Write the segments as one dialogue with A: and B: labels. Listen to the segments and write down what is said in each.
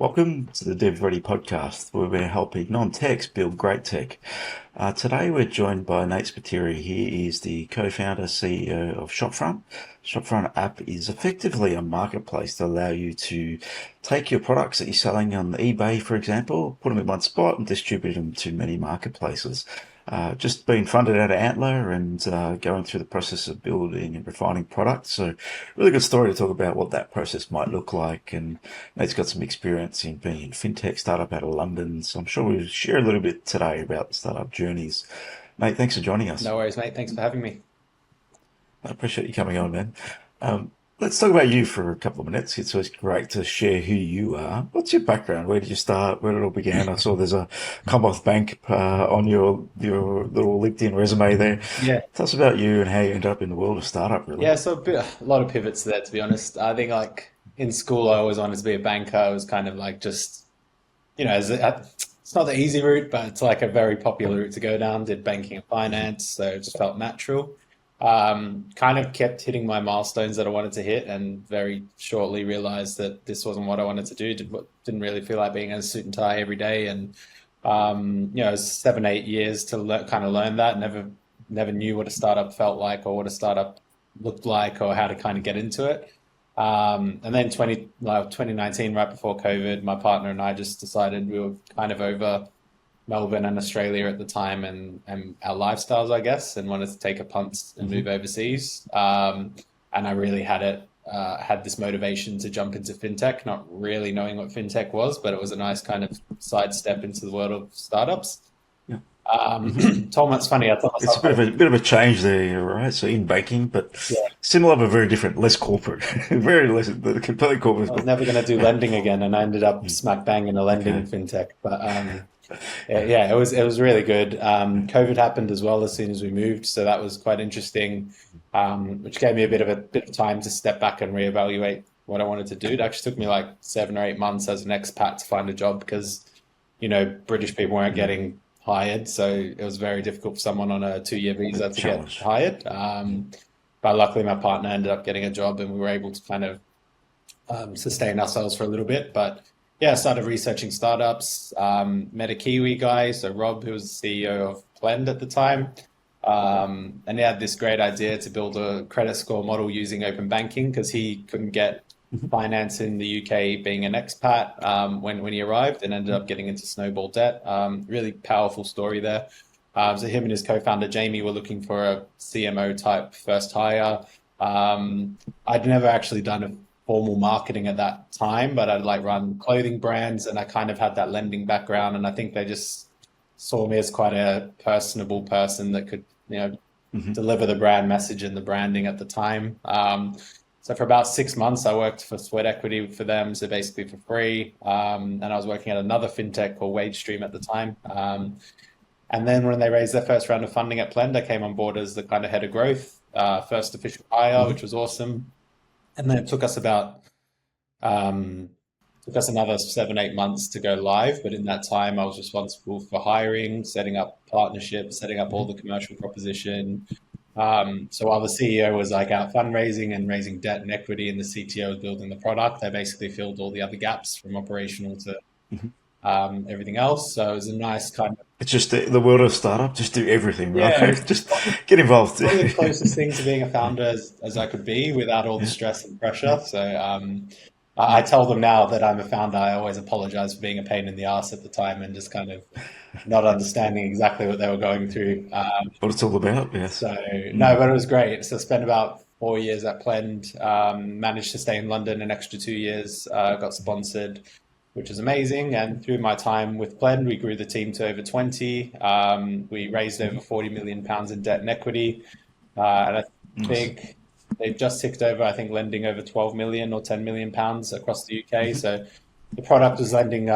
A: Welcome to the DevReady Podcast, where we're helping non-techs build great tech. Today we're joined by Nate Spiteri. He is the co-founder, CEO of Shopfront. Shopfront app is effectively a marketplace to allow you to take your products that you're selling on eBay, for example, put them in one spot and distribute them to many marketplaces. Just been funded out of Antler and going through the process of building and refining products. So really good story to talk about what that process might look like. And Nate's got some experience in being in Fintech startup out of London. So I'm sure we'll share a little bit today about the startup journeys. Nate, thanks for joining us.
B: No worries, mate. Thanks for having me.
A: I appreciate you coming on, man. Let's talk about you for a couple of minutes. It's always great to share who you are. What's your background? Where did you start? Where did it all begin? I saw there's a Commonwealth Bank on your little LinkedIn resume there.
B: Yeah.
A: Tell us about you and how you ended up in the world of startup, really.
B: Yeah, so a lot of pivots there, to be honest. I think like in school, I always wanted to be a banker. I was kind of like just, it's not the easy route, but it's like a very popular route to go down. Did banking and finance, so it just felt natural. Kind of kept hitting my milestones that I wanted to hit, and very shortly realized that this wasn't what I wanted to do. Didn't really feel like being in a suit and tie every day, and it was 7, 8 years to kind of learn that. Never knew what a startup felt like, or what a startup looked like, or how to kind of get into it. And then 2019, right before COVID, my partner and I just decided we were kind of over Melbourne and Australia at the time, and our lifestyles, I guess, and wanted to take a punt and move overseas. And I really had this motivation to jump into fintech, not really knowing what fintech was, but it was a nice kind of sidestep into the world of startups.
A: Yeah.
B: Tom, it's funny. I thought
A: It's a bit of a change there, right? So in banking, but
B: yeah,
A: similar but very different, less corporate, very less, completely corporate.
B: I was never going to do lending again, and I ended up smack bang in a lending fintech. But yeah, it was really good. COVID happened as well as soon as we moved, so that was quite interesting, which gave me a bit of time to step back and reevaluate what I wanted to do. It actually took me like 7 or 8 months as an expat to find a job because British people weren't getting hired, so it was very difficult for someone on a 2-year visa to get
A: Challenge.
B: hired. But luckily, my partner ended up getting a job, and we were able to kind of sustain ourselves for a little bit. But yeah, I started researching startups, met a Kiwi guy, so Rob, who was the CEO of Plend at the time. And he had this great idea to build a credit score model using open banking because he couldn't get finance in the UK being an expat when he arrived, and ended up getting into snowball debt. Really powerful story there. So him and his co-founder Jamie were looking for a CMO type first hire. I'd never actually done a formal marketing at that time, but I'd like run clothing brands, and I kind of had that lending background, and I think they just saw me as quite a personable person that could deliver the brand message and the branding at the time. So for about 6 months, I worked for sweat equity for them, so basically for free. And I was working at another fintech called WageStream at the time. And then when they raised their first round of funding at Plend, I came on board as the kind of head of growth, first official hire, which was awesome. And then it took us another 7, 8 months to go live. But in that time, I was responsible for hiring, setting up partnerships, setting up all the commercial proposition. So while the CEO was like out fundraising and raising debt and equity, and the CTO was building the product, I basically filled all the other gaps from operational to everything else. So it was a nice kind of
A: It's just the world of startup. Just do everything,
B: yeah, it
A: right?
B: was
A: Just get involved.
B: probably the closest thing to being a founder as I could be without all the stress and pressure. So I tell them now that I'm a founder. I always apologize for being a pain in the ass at the time and just kind of not understanding exactly what they were going through.
A: What it's all about, yes.
B: So no, but it was great. So I spent about 4 years at Plend, managed to stay in London an extra 2 years, got sponsored, which is amazing. And through my time with Plend, we grew the team to over 20. We raised over 40 million pounds in debt and equity. And I think they've just ticked over, I think, lending over 12 million or 10 million pounds across the UK. So the product was lending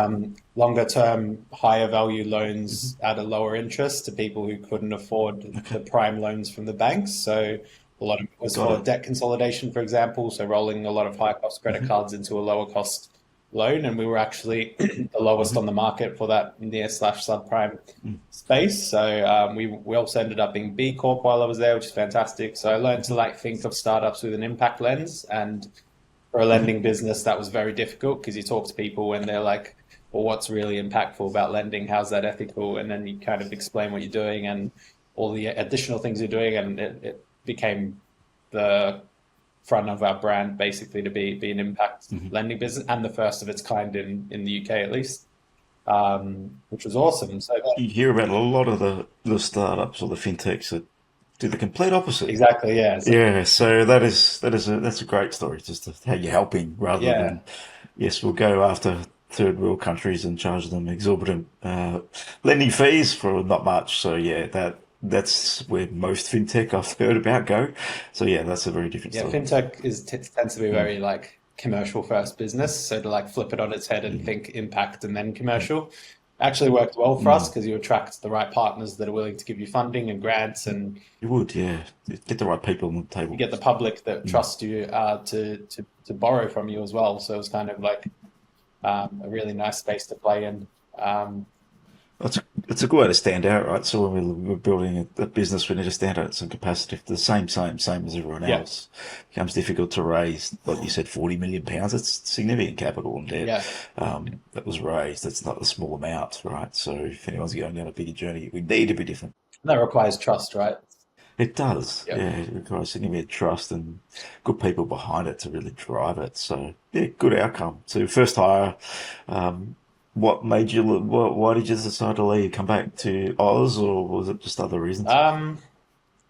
B: longer term, higher value loans at a lower interest to people who couldn't afford the prime loans from the banks. So a lot of it was for debt consolidation, for example. So rolling a lot of high cost credit cards into a lower cost loan. And we were actually the lowest on the market for that near/subprime space. So we also ended up being B Corp while I was there, which is fantastic. So I learned to think of startups with an impact lens, and for a lending business, that was very difficult because you talk to people and they're like, well, what's really impactful about lending? How's that ethical? And then you kind of explain what you're doing and all the additional things you're doing. And it became the front of our brand basically to be an impact lending business, and the first of its kind in the UK at least, which was awesome. So
A: You hear about a lot of the startups or the fintechs that do the complete opposite.
B: exactly, yeah. So,
A: Yeah, so that's a great story, just how you're helping rather
B: yeah,
A: than, yes, we'll go after third world countries and charge them exorbitant lending fees for not much. So yeah, that's where most fintech I've heard about go. So yeah, that's a very different
B: yeah.
A: story.
B: Fintech tends to be very like commercial first business. So to like flip it on its head and think impact and then commercial actually worked well for us because you attract the right partners that are willing to give you funding and grants, and
A: You would, yeah, get the right people on the table.
B: you get the public that trust you to borrow from you as well. So it was kind of like a really nice space to play in.
A: It's a good way to stand out, right? So when we're building a business, we need to stand out at some capacity. If the same as everyone
B: Yeah.
A: else, it becomes difficult to raise, like you said, £40 million. It's significant capital and debt that was raised. It's not a small amount, right? So if anyone's going down a bigger journey, we need to be different.
B: That requires trust, right?
A: It does,
B: Yeah.
A: yeah. It requires significant trust and good people behind it to really drive it. So yeah, good outcome. So first hire. What made you look? Why did you decide to leave? Come back to Oz, or was it just other reasons?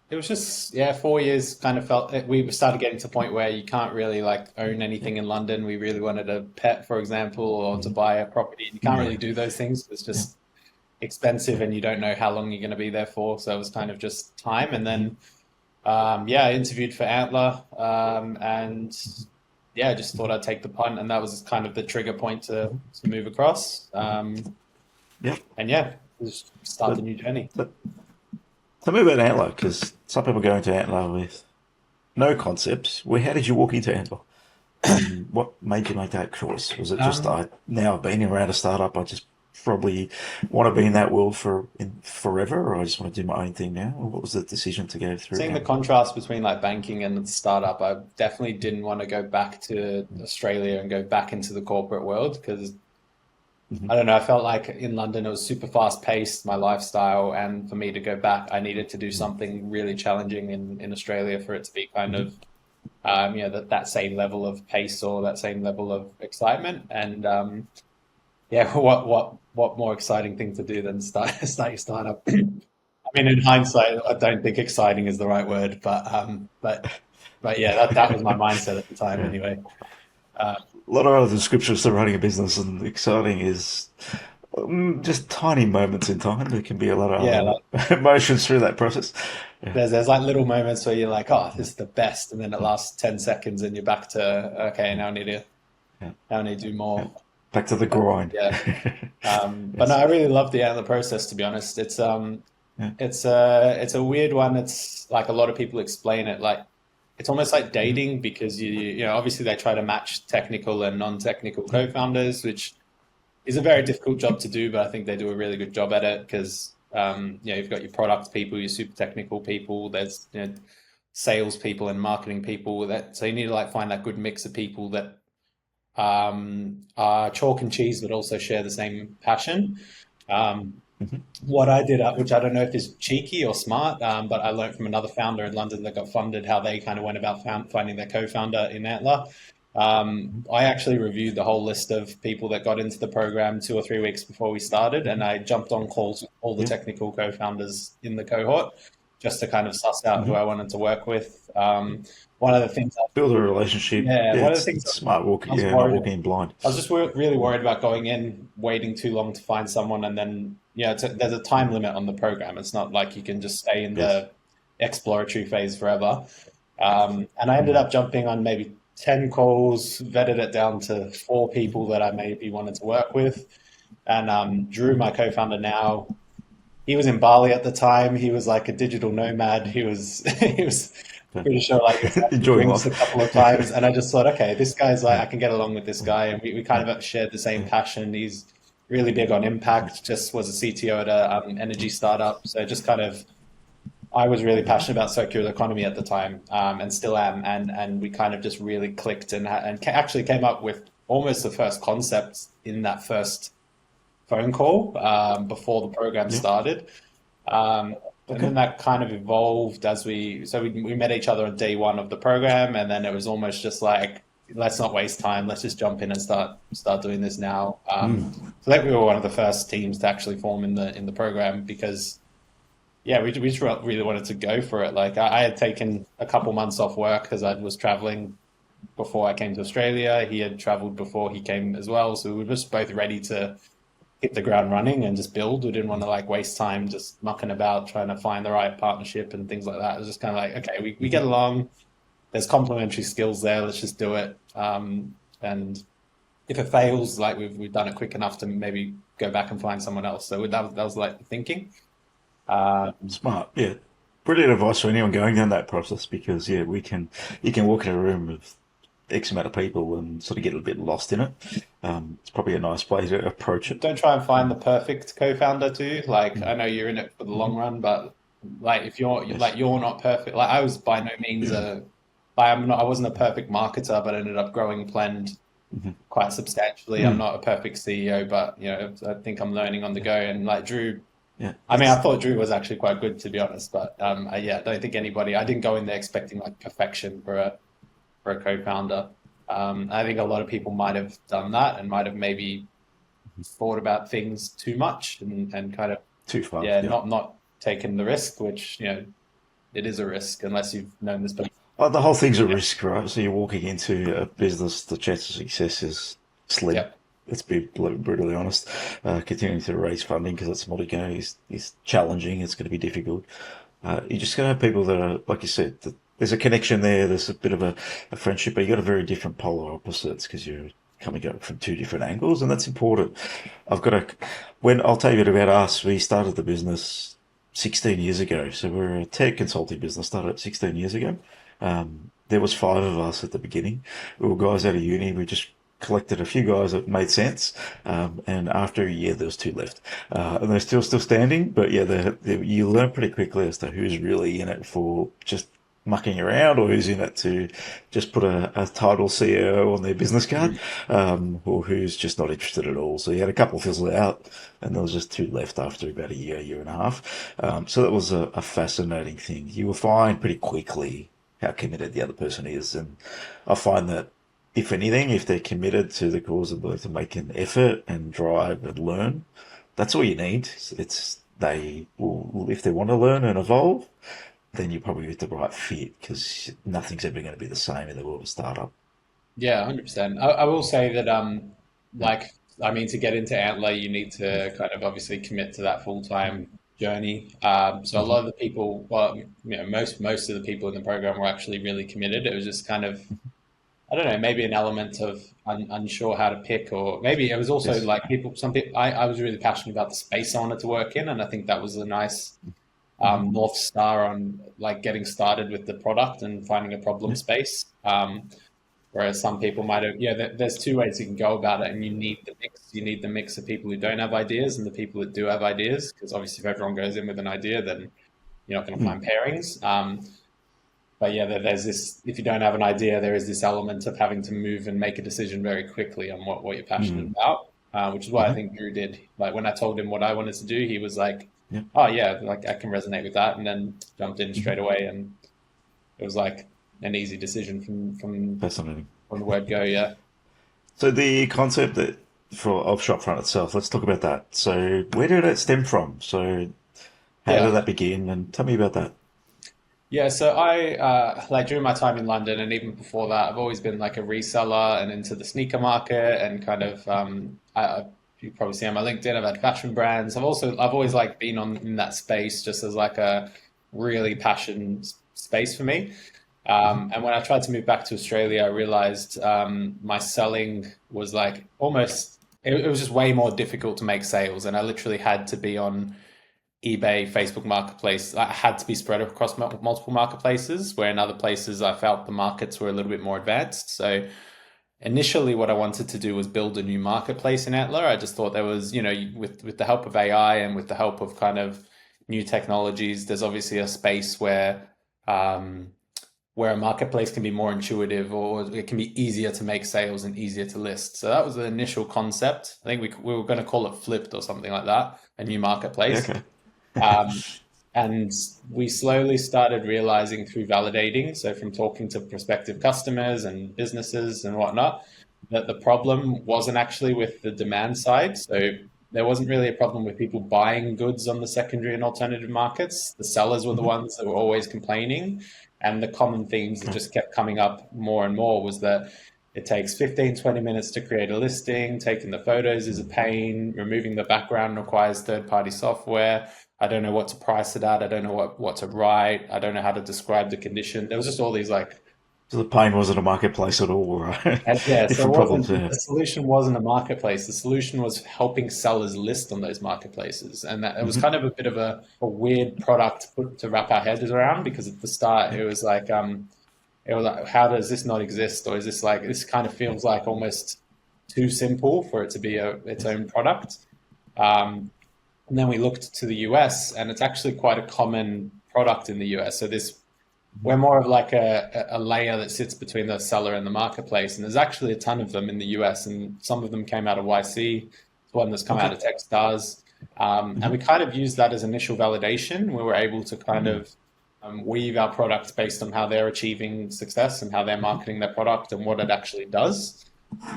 B: It was just, 4 years kind of felt we started getting to the point where you can't really like own anything in London. We really wanted a pet, for example, or to buy a property. You can't really do those things. It's just expensive and you don't know how long you're going to be there for. So it was kind of just time. And then, I interviewed for Antler, and I just thought I'd take the punt, and that was kind of the trigger point to move across.
A: Yeah.
B: And just start the new journey.
A: Tell me about Antler, because some people go into Antler with no concepts. How did you walk into Antler? What made you make that choice? Was it just now I've been around a startup, I just probably want to be in that world forever, or I just want to do my own thing now? Or what was the decision to go through?
B: Seeing the contrast between like banking and startup, I definitely didn't want to go back to Australia and go back into the corporate world because I don't know, I felt like in London it was super fast paced, my lifestyle, and for me to go back, I needed to do something really challenging in Australia for it to be kind of that same level of pace or that same level of excitement. And what more exciting thing to do than start your startup? I mean, in hindsight, I don't think exciting is the right word, but yeah, that was my mindset at the time anyway.
A: A lot of other descriptions to running a business, and exciting is just tiny moments in time. There can be a lot of other emotions through that process. Yeah.
B: There's like little moments where you're like, oh, this is the best, and then it lasts 10 seconds and you're back to, okay, now I need to do more.
A: Back to the grind.
B: But no, I really love the Antler process, to be honest. It's a weird one. It's like a lot of people explain it like it's almost like dating because you know obviously they try to match technical and non-technical co-founders, which is a very difficult job to do, but I think they do a really good job at it because you've got your product people, your super technical people, there's sales people and marketing people, so you need to like find that good mix of people that are chalk and cheese but also share the same passion. What I did, which I don't know if is cheeky or smart, but I learned from another founder in London that got funded how they kind of went about finding their co-founder in Antler. I actually reviewed the whole list of people that got into the program 2 or 3 weeks before we started, and I jumped on calls with all the technical co-founders in the cohort just to kind of suss out who I wanted to work with. One of the things
A: build a relationship.
B: One of the things
A: smart walking, not walking blind.
B: I was just really worried about going in, waiting too long to find someone, and then there's a time limit on the program. It's not like you can just stay in the exploratory phase forever. And I ended up jumping on maybe 10 calls, vetted it down to 4 people that I maybe wanted to work with. And Drew, my co-founder now, he was in Bali at the time. He was like a digital nomad. He was pretty sure like enjoying us a couple of times. And I just thought, okay, this guy's like, I can get along with this guy. And we kind of shared the same passion. He's really big on impact, just was a CTO at an energy startup. So just kind of, I was really passionate about circular economy at the time, and still am, and we kind of just really clicked and actually came up with almost the first concepts in that first phone call before the program
A: Yeah.
B: started. And
A: Okay.
B: then that kind of evolved as we met each other on day one of the program, and then it was almost just like, let's not waste time, let's just jump in and start doing this now. So that we were one of the first teams to actually form in the program because yeah, we just really wanted to go for it. Like I had taken a couple months off work because I was traveling before I came to Australia. He had traveled before he came as well, so we were just both ready to hit the ground running and just build. We didn't want to like waste time just mucking about trying to find the right partnership and things like that. It was just kind of like, okay, we get along. There's complementary skills there. Let's just do it. And if it fails, like we've done it quick enough to maybe go back and find someone else. So that was like the thinking.
A: Smart. Yeah. Brilliant advice for anyone going down that process because yeah, you can walk in a room with X amount of people and sort of get a bit lost in it. It's probably a nice way to approach it.
B: Don't try and find the perfect co-founder too. Like I know you're in it for the long run, but like if
A: Yes.
B: you're not perfect. Like I was by no means I wasn't a perfect marketer, but I ended up growing Plend quite substantially. I'm
A: Mm.
B: not a perfect CEO, but I think I'm learning on the go. And like Drew,
A: Yeah.
B: I mean, I
A: It's
B: thought Drew was actually quite good to be honest, but I don't think I didn't go in there expecting like perfection for a co-founder. I think a lot of people might have done that and might have maybe thought about things too much and kind of
A: too far.
B: yeah,
A: Yeah.
B: not taken the risk, which it is a risk unless you've known this person.
A: Well, the whole thing's a risk, right? So you're walking into a business, the chance of success is slim.
B: Yeah,
A: Let's be brutally honest. Continuing to raise funding because it's multi is challenging. It's going to be difficult. You're just going to have people that are, like you said, there's a connection there. There's a bit of a friendship, but you got a very different polar opposites because you're coming up from two different angles, and that's important. I've got a, when I'll tell you a bit about us, we started the business 16 years ago. So we're a tech consulting business, started 16 years ago. There was five of us at the beginning. We were guys out of uni. We just collected a few guys that made sense. And after a year, there was two left. And they're still standing. But yeah, you learn pretty quickly as to who's really in it for just mucking around or who's in it to just put a title CEO on their business card, or who's just not interested at all. So you had a couple fizzle out and there was just two left after about a year and a half. So that was a fascinating thing. You will find pretty quickly how committed the other person is. And I find that if anything, if they're committed to the cause of work to make an effort and drive and learn, that's all you need. It's they will, if they want to learn and evolve, then you're probably with the right fit because nothing's ever going to be the same in the world of startup.
B: yeah, 100%. I will say that like I mean, to get into Antler, you need to kind of obviously commit to that full-time journey. So a lot of the people, well, most of the people in the program were actually really committed. It was just kind of, I don't know, maybe an element of unsure how to pick, or maybe it was also
A: Yes.
B: like some people, I was really passionate about the space I wanted to work in, and I think that was a nice North Star on like getting started with the product and finding a problem
A: Yeah.
B: space. Whereas some people might have, there's two ways you can go about it, and you need the mix. You need the mix of people who don't have ideas and the people that do have ideas, because obviously if everyone goes in with an idea, then you're not going to find pairings. But yeah, there's this, if you don't have an idea, there is this element of having to move and make a decision very quickly on what you're passionate about, which is what I think Drew did. Like when I told him what I wanted to do, he was like,
A: Yeah.
B: oh yeah, like I can resonate with that, and then jumped in straight away, and it was like an easy decision
A: Fascinating.
B: from the word go. Yeah,
A: So the concept of Shopfront itself, let's talk about that. So where did it stem from? So how did
B: yeah.
A: that begin? And tell me about that.
B: Yeah, so I like during my time in London and even before that, I've always been like a reseller and into the sneaker market and kind of you probably see on my LinkedIn, I've had fashion brands. I've always like been on in that space just as like a really passion space for me. And when I tried to move back to Australia, I realized my selling was like almost it was just way more difficult to make sales, and I literally had to be on eBay, Facebook Marketplace. I had to be spread across multiple marketplaces, where in other places I felt the markets were a little bit more advanced. So initially what I wanted to do was build a new marketplace in Antler. I just thought there was, with the help of AI and with the help of kind of new technologies, there's obviously a space where a marketplace can be more intuitive, or it can be easier to make sales and easier to list. So that was the initial concept. I think we were going to call it Flipped or something like that, a new
A: Yeah,
B: marketplace.
A: okay.
B: Um, and we slowly started realizing through validating, so from talking to prospective customers and businesses and whatnot, that the problem wasn't actually with the demand side. So there wasn't really a problem with people buying goods on the secondary and alternative markets. The sellers were the
A: Mhm.
B: ones that were always complaining. And the common themes that
A: Okay.
B: just kept coming up more and more was that it takes 15, 20 minutes to create a listing. Taking the photos is a pain. Removing the background requires third-party software. I don't know what to price it at. I don't know what to write. I don't know how to describe the condition. There was just all these like,
A: So the pain wasn't a marketplace at all, right?
B: and yeah, so it
A: Different problems,
B: wasn't,
A: yeah.
B: the solution wasn't a marketplace. The solution was helping sellers list on those marketplaces. And that it was
A: Hmm.
B: kind of a bit of a weird product to wrap our heads around, because at the start
A: Yeah.
B: it was like, how does this not exist? Or is this like, this kind of feels like almost too simple for it to be its own product. And then we looked to the US, and it's actually quite a common product in the US. So this, we're more of like a layer that sits between the seller and the marketplace. And there's actually a ton of them in the US, and some of them came out of YC, one that's come out
A: Okay.
B: of Techstars. And we
A: Hmm.
B: kind of used that as initial validation. We were able to kind
A: Mm.
B: of weave our product based on how they're achieving success and how they're marketing their product and what it actually does.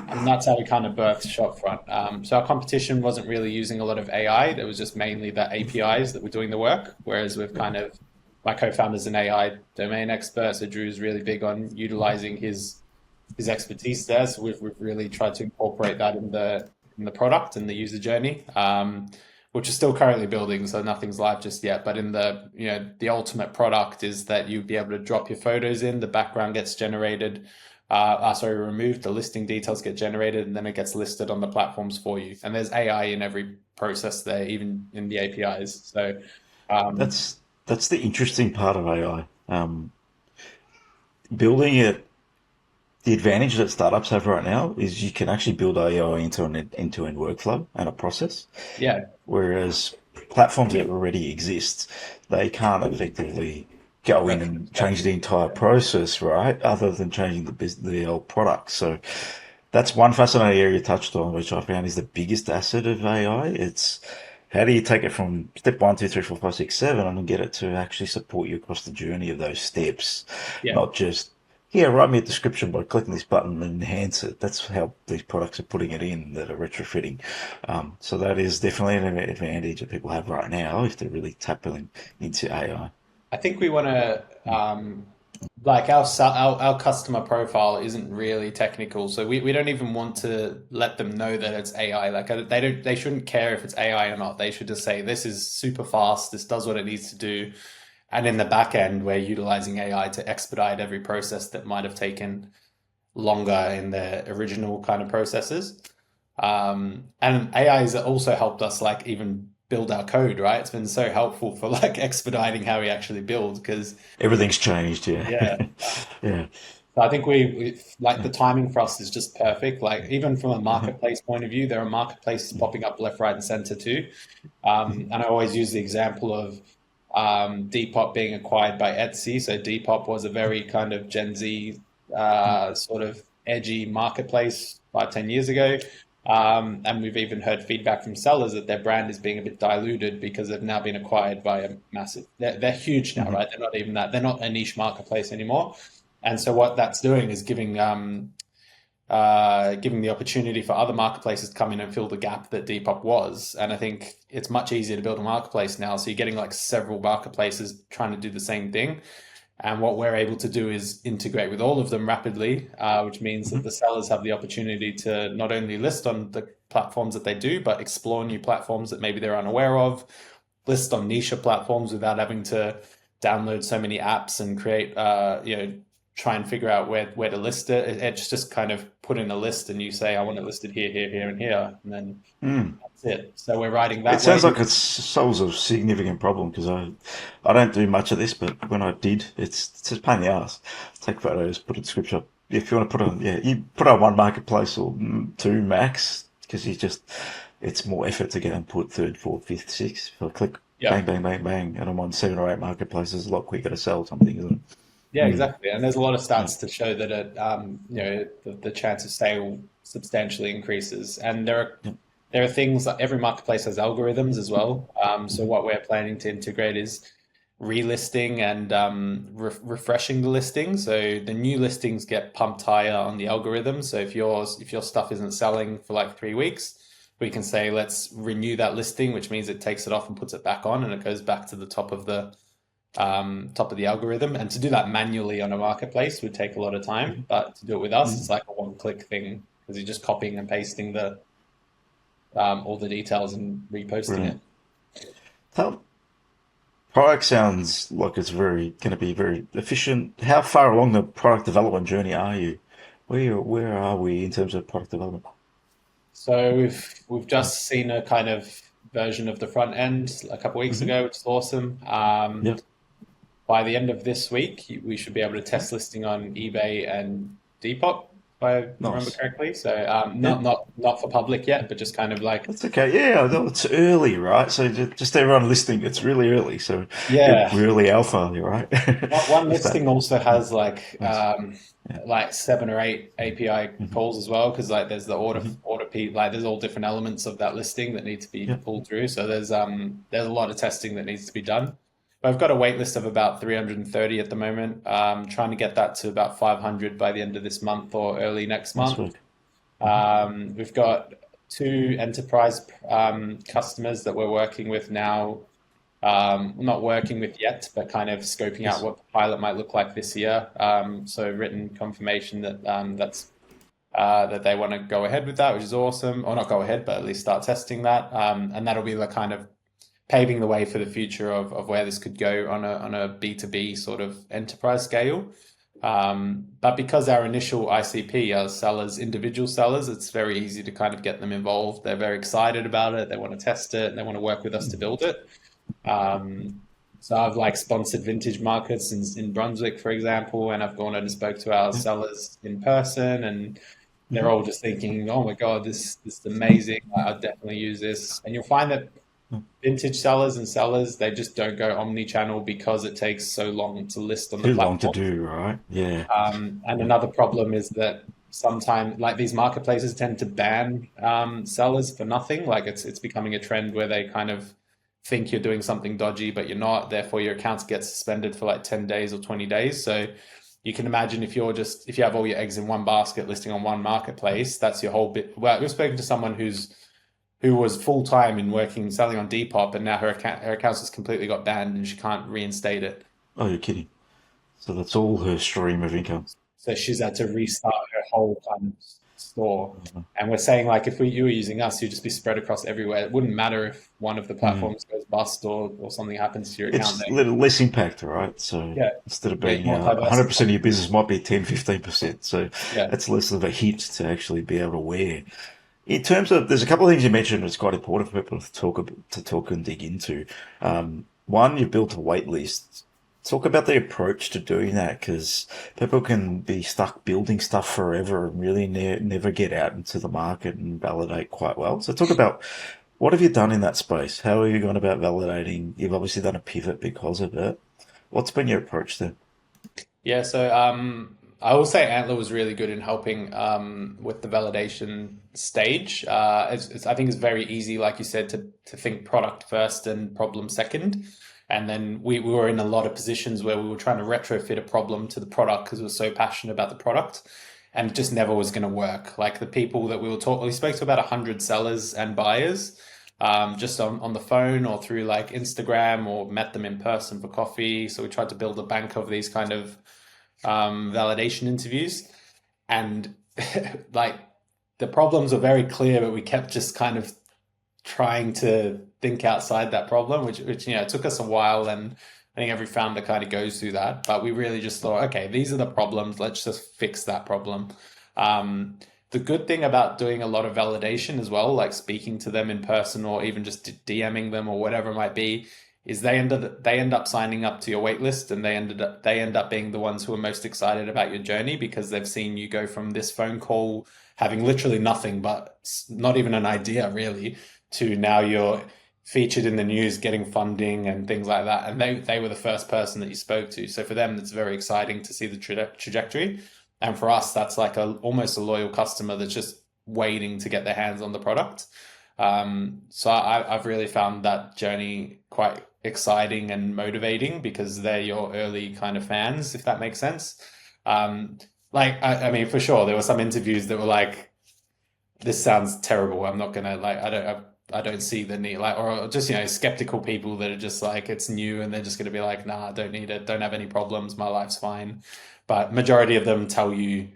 B: And that's how we kind of birthed Shopfront. So our competition wasn't really using a lot of AI. It was just mainly the APIs that were doing the work. Whereas we've kind of, my co-founder's an AI domain expert, so Drew's really big on utilizing his expertise there. So we've really tried to incorporate that in the product and the user journey, which is still currently building, so nothing's live just yet. But in the ultimate product is that you'd be able to drop your photos in, the background gets generated, removed, the listing details get generated, and then it gets listed on the platforms for you. And there's AI in every process there, even in the APIs. So um,
A: That's the interesting part of AI. Building it, the advantage that startups have right now is you can actually build AI into an end-to-end workflow and a process,
B: yeah,
A: whereas platforms that already exist, they can't effectively go in and change the
B: replicate.
A: entire process, right? Other than changing the old product. So that's one fascinating area you touched on, which I found is the biggest asset of AI. It's how do you take it from step one, two, three, four, five, six, seven, and get it to actually support you across the journey of those steps,
B: Yeah.
A: not just yeah, write me a description by clicking this button and enhance it. That's how these products are putting it in that are retrofitting. So that is definitely an advantage that people have right now if they're really tapping into AI.
B: I think we want to like our customer profile isn't really technical, so we don't even want to let them know that it's AI. Like they shouldn't care if it's AI or not. They should just say this is super fast. This does what it needs to do, and in the back end, we're utilizing AI to expedite every process that might have taken longer in the original kind of processes. And AI has also helped us like even build our code, right? It's been so helpful for like expediting how we actually build because
A: Everything's changed, yeah.
B: yeah.
A: Yeah.
B: So I think we like the timing for us is just perfect. Like even from a marketplace point of view, there are marketplaces popping up left, right, and center too. And I always use the example of Depop being acquired by Etsy. So Depop was a very kind of Gen Z sort of edgy marketplace 5, 10 years ago. And we've even heard feedback from sellers that their brand is being a bit diluted because they've now been acquired by a massive, they're huge now, right? They're not even that, they're not a niche marketplace anymore. And so what that's doing is giving the opportunity for other marketplaces to come in and fill the gap that Depop was. And I think it's much easier to build a marketplace now. So you're getting like several marketplaces trying to do the same thing. And what we're able to do is integrate with all of them rapidly, which means that the sellers have the opportunity to not only list on the platforms that they do, but explore new platforms that maybe they're unaware of, list on niche platforms without having to download so many apps and create, try and figure out where to list it. It's just kind of put in a list and you say, I want it listed here, here, here, and here. And then
A: Mm.
B: that's it. So we're writing
A: It
B: that way.
A: sounds like it solves a significant problem because I don't do much of this, but when I did, it's just a pain in the ass. Take photos, put a description up. If you want to put on, yeah, you put on one marketplace or two max because it's more effort to go and put third, fourth, fifth, sixth. If I click
B: Yeah.
A: bang, bang, bang, bang, and I'm on 7 or 8 marketplaces a lot quicker to sell something, isn't it?
B: Yeah, exactly. And there's a lot of
A: Yeah.
B: stats to show that the chance of sale substantially increases. And
A: Yeah.
B: there are things like every marketplace has algorithms as well. So
A: Mhm.
B: what we're planning to integrate is relisting and refreshing the listing. So the new listings get pumped higher on the algorithm. So if your stuff isn't selling for like 3 weeks, we can say let's renew that listing, which means it takes it off and puts it back on, and it goes back to the top of the algorithm. And to do that manually on a marketplace would take a lot of time, but to do it with us, it's
A: Mhm.
B: like a one-click thing because you're just copying and pasting the all the details and reposting it.
A: Brilliant. So, product sounds like it's very going to be very efficient. How far along the product development journey are you? Where are we in terms of product development?
B: So we've just seen a kind of version of the front end a couple of weeks
A: Mm-hmm.
B: ago, which is awesome.
A: Yep.
B: By the end of this week, we should be able to test listing on eBay and Depop, if I remember
A: Nice.
B: correctly. So
A: Yep.
B: not for public yet, but just kind of like
A: That's okay. Yeah, no, it's early, right? So just everyone listening, it's really early. So you're
B: yeah.
A: really alpha, right?
B: One
A: If that.
B: listing also
A: Yeah,
B: has
A: nice. Yeah.
B: like 7 or 8 API
A: Mm-hmm.
B: calls as well, because like there's the
A: Mm-hmm.
B: order like there's all different elements of that listing that need to be
A: Yep.
B: pulled through. So there's a lot of testing that needs to be done. But I've got a wait list of about 330 at the moment. Trying to get that to about 500 by the end of this month or early next
A: Nice
B: month.
A: work. Mm-hmm.
B: We've got two enterprise customers that we're working with now, not working with yet, but kind of scoping out
A: Yes.
B: what the pilot might look like this year. So written confirmation that that they want to go ahead with that, which is awesome, or not go ahead, but at least start testing that. And that'll be the kind of paving the way for the future of where this could go on a B2B sort of enterprise scale. But because our initial ICP are sellers, individual sellers, it's very easy to kind of get them involved. They're very excited about it. They want to test it. They want to work with us to
A: Mm-hmm.
B: build it. So I've like sponsored vintage markets in Brunswick, for example, and I've gone and spoke to our
A: Yep.
B: sellers in person, and they're
A: Mm-hmm.
B: all just thinking, "Oh my God, this is amazing! I'll definitely use this." And you'll find that vintage sellers and sellers, they just don't go omni-channel because it takes so long to list on the
A: Too long to
B: platform.
A: do, right? Yeah.
B: And
A: Yep.
B: another problem is that sometimes, like these marketplaces tend to ban sellers for nothing. Like it's becoming a trend where they kind of think you're doing something dodgy, but you're not. Therefore, your accounts get suspended for like 10 days or 20 days. So you can imagine if you have all your eggs in one basket listing on one marketplace, that's your whole bit. Well, we've spoken to someone who was full time in working selling on Depop, and now her accounts just completely got banned and she can't reinstate it.
A: Oh, you're kidding. So that's all her stream of income.
B: So she's had to restart her whole kind of store.
A: Mhm.
B: And we're saying like if you were using us, you'd just be spread across everywhere. It wouldn't matter if one of the
A: Mm.
B: platforms goes bust or something happens to your account
A: It's a
B: there.
A: little less impact, right? So
B: Yeah,
A: instead of
B: yeah,
A: being
B: more
A: 100% of
B: diversified.
A: your business might be 10, 15%. So
B: Yeah.
A: it's less of a hit to actually be able to wear. In terms of, there's a couple of things you mentioned that's quite important for people to talk and dig into. One, you've built a wait list. Talk about the approach to doing that, because people can be stuck building stuff forever and really never get out into the market and validate quite well. So talk about what have you done in that space? How are you going about validating? You've obviously done a pivot because of it. What's been your approach there?
B: Yeah, so I will say Antler was really good in helping with the validation stage. I think it's very easy, like you said, to think product first and problem second. And then we were in a lot of positions where we were trying to retrofit a problem to the product because we were so passionate about the product, and it just never was going to work. Like the people that we spoke to about 100 sellers and buyers, just on the phone or through like Instagram, or met them in person for coffee. So we tried to build a bank of these kind of validation interviews, and like the problems are very clear, but we kept just kind of trying to think outside that problem, which it took us a while, and I think every founder kind of goes through that. But we really just thought, okay, these are the problems. Let's just fix that problem. The good thing about doing a lot of validation as well, like speaking to them in person or even just DMing them or whatever it might be, is they end up signing up to your wait list, and they end up being the ones who are most excited about your journey because they've seen you go from this phone call having literally nothing but not even an idea really to now you're featured in the news, getting funding and things like that. And they were the first person that you spoke to. So for them, it's very exciting to see the trajectory. And for us, that's like almost a loyal customer that's just waiting to get their hands on the product. So I've really found that journey quite exciting and motivating because they're your early kind of fans, if that makes sense. I mean, for sure, there were some interviews that were like, this sounds terrible. I'm not gonna like, I don't see the need, like, or just, skeptical people that are just like, it's new and they're just gonna be like, nah, I don't need it. Don't have any problems. My life's fine. But majority of them tell you,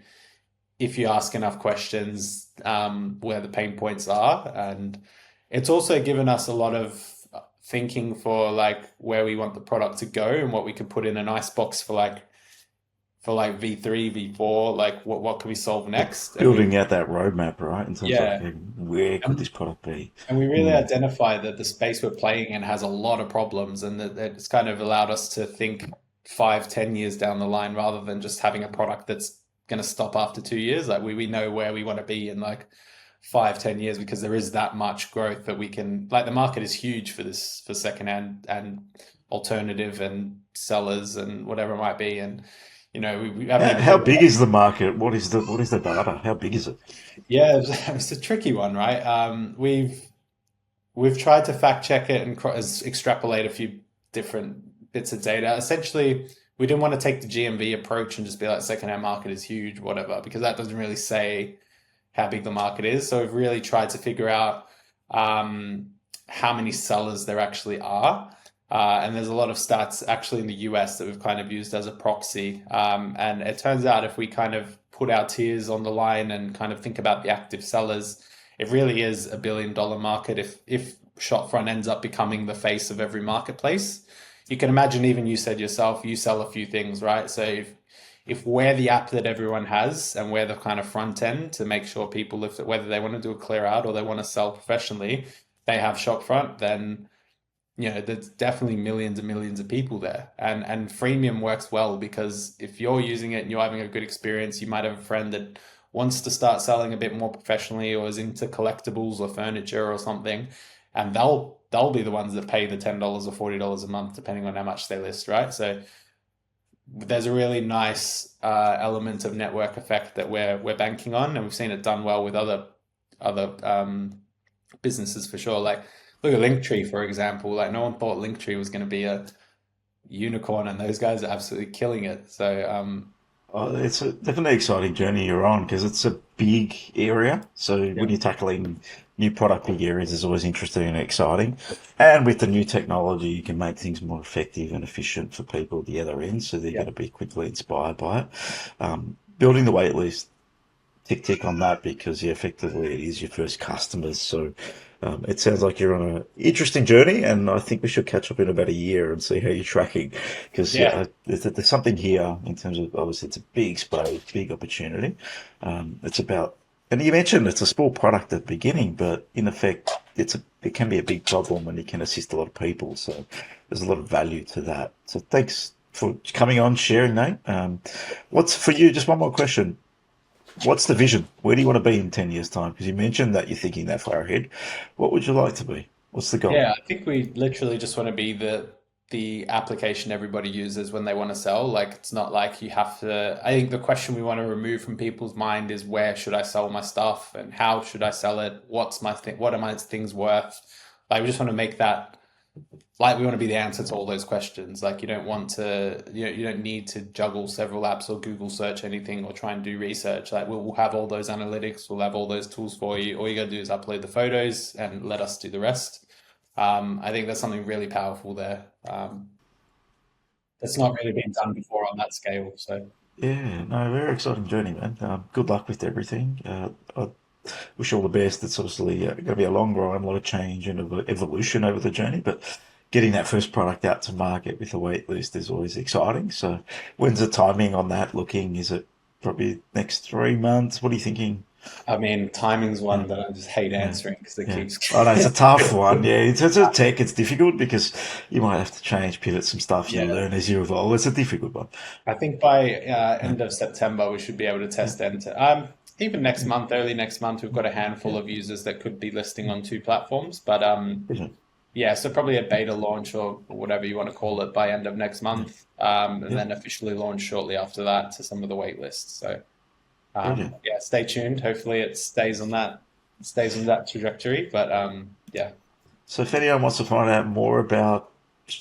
B: if you ask enough questions, where the pain points are. And it's also given us a lot of thinking for like where we want the product to go and what we could put in an icebox for like V3, V4, like what can we solve next?
A: Building out that roadmap, right? In terms
B: Yeah.
A: of where could this product be?
B: And we really identify that the space we're playing in has a lot of problems, and that it's kind of allowed us to think 5, 10 years down the line rather than just having a product that's going to stop after 2 years. Like we know where we want to be in like 5, 10 years, because there is that much growth that we can, like, the market is huge for this, for secondhand and alternative and sellers and whatever it might be. And we haven't even
A: How big is the market? What is the data? How big is it?
B: Yeah, it's a tricky one, right? We've tried to fact check it and extrapolate a few different bits of data. Essentially, we didn't want to take the GMV approach and just be like, secondhand market is huge, whatever, because that doesn't really say how big the market is. So we've really tried to figure out how many sellers there actually are. And there's a lot of stats actually in the US that we've kind of used as a proxy. And it turns out if we kind of put our tiers on the line and kind of think about the active sellers, it really is $1 billion market if Shopfront ends up becoming the face of every marketplace. You can imagine, even you said yourself, you sell a few things, right? So if we're the app that everyone has and we're the kind of front end to make sure people, whether they want to do a clear out or they want to sell professionally, they have Shopfront, then there's definitely millions and millions of people there. And freemium works well because if you're using it and you're having a good experience, you might have a friend that wants to start selling a bit more professionally or is into collectibles or furniture or something, and they'll be the ones that pay the $10 or $40 a month, depending on how much they list, right? So there's a really nice element of network effect that we're banking on, and we've seen it done well with other businesses for sure. Like, look at Linktree, for example. Like, no one thought Linktree was going to be a unicorn, and those guys are absolutely killing it. So
A: it's definitely an exciting journey you're on because it's a big area. So when you're tackling new product, big areas is always interesting and exciting. And with the new technology, you can make things more effective and efficient for people at the other end. So they're going to be quickly inspired by it. Building the wait list, tick on that, because effectively it is your first customers. So it sounds like you're on an interesting journey, and I think we should catch up in about a year and see how you're tracking, because there's something here in terms of, obviously it's a big space, big opportunity. It's about, and you mentioned it's a small product at the beginning, but in effect it can be a big problem and it can assist a lot of people. So there's a lot of value to that. So thanks for coming on, sharing, Nate. What's for you, just one more question. What's the vision? Where do you want to be in 10 years' time? Because you mentioned that you're thinking that far ahead. What would you like to be? What's the goal?
B: yeah, I think we literally just want to be the application everybody uses when they want to sell. Like, it's not like you have to. I think the question we want to remove from people's mind is, where should I sell my stuff and how should I sell it? What's my thing? What are my things worth? Like, we just want to make that, like, we want to be the answer to all those questions. Like, you don't want to, you don't need to juggle several apps or Google search anything or try and do research. Like, we'll have all those analytics, we'll have all those tools for you. All you got to do is upload the photos and let us do the rest. I think there's something really powerful there. That's not really been done before on that scale. So
A: Yeah, no, very exciting journey, man. Good luck with everything. I wish you all the best. It's obviously going to be a long ride, a lot of change and evolution over the journey, but getting that first product out to market with a wait list is always exciting. So when's the timing on that looking? Is it probably next 3 months? What are you thinking?
B: I mean, timing's one that I just hate answering because it keeps.
A: Oh, no, it's a tough one. Yeah, in terms of tech, it's difficult because you might have to change, pivot some stuff you learn as you evolve. It's a difficult one.
B: I think by end of September we should be able to test enter. Even next month, early next month, we've got a handful of users that could be listing on 2 platforms. But yeah, so probably a beta launch or whatever you want to call it by end of next
A: Yeah.
B: month, and
A: Yeah.
B: then officially launch shortly after that to some of the wait lists. So
A: Brilliant.
B: yeah, stay tuned. Hopefully it stays on that trajectory. But yeah.
A: So if anyone wants to find out more about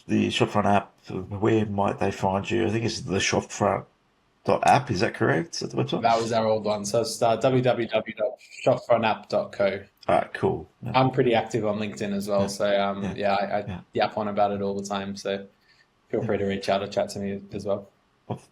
A: the Shopfront app, where might they find you? I think it's the Shopfront.app. Is that correct? Is that the website?
B: That was our old one. So it's www.shopfrontapp.co.
A: All right, cool. Yeah,
B: I'm pretty active on LinkedIn as well.
A: yeah,
B: So
A: yeah,
B: yeah, I
A: yeah,
B: yap on about it all the time. So feel
A: yeah.
B: free to reach out or chat to me as well.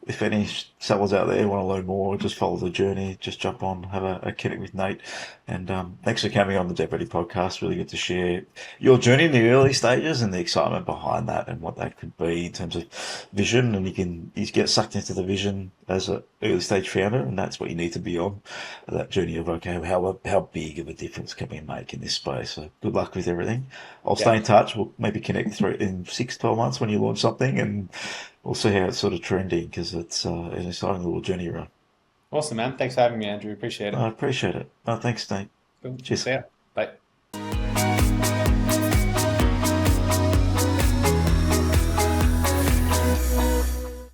A: If any sellers out there want to learn more, just follow the journey, just jump on, have a connect with Nate. And thanks for coming on the DevReady podcast. Really good to share your journey in the early stages and the excitement behind that and what that could be in terms of vision. And you get sucked into the vision as an early stage founder, and that's what you need to be on that journey of, okay, how big of a difference can we make in this space? So good luck with everything. I'll stay
B: Yeah,
A: in touch. We'll maybe connect through in 6, 12 months when you launch something, and we'll see how it's sort of trending because it's an exciting little journey you're on.
B: awesome, man. Thanks for having me, Andrew. Appreciate it.
A: I appreciate it. Thanks, Nate.
B: Cool.
A: Cheers.
B: See ya.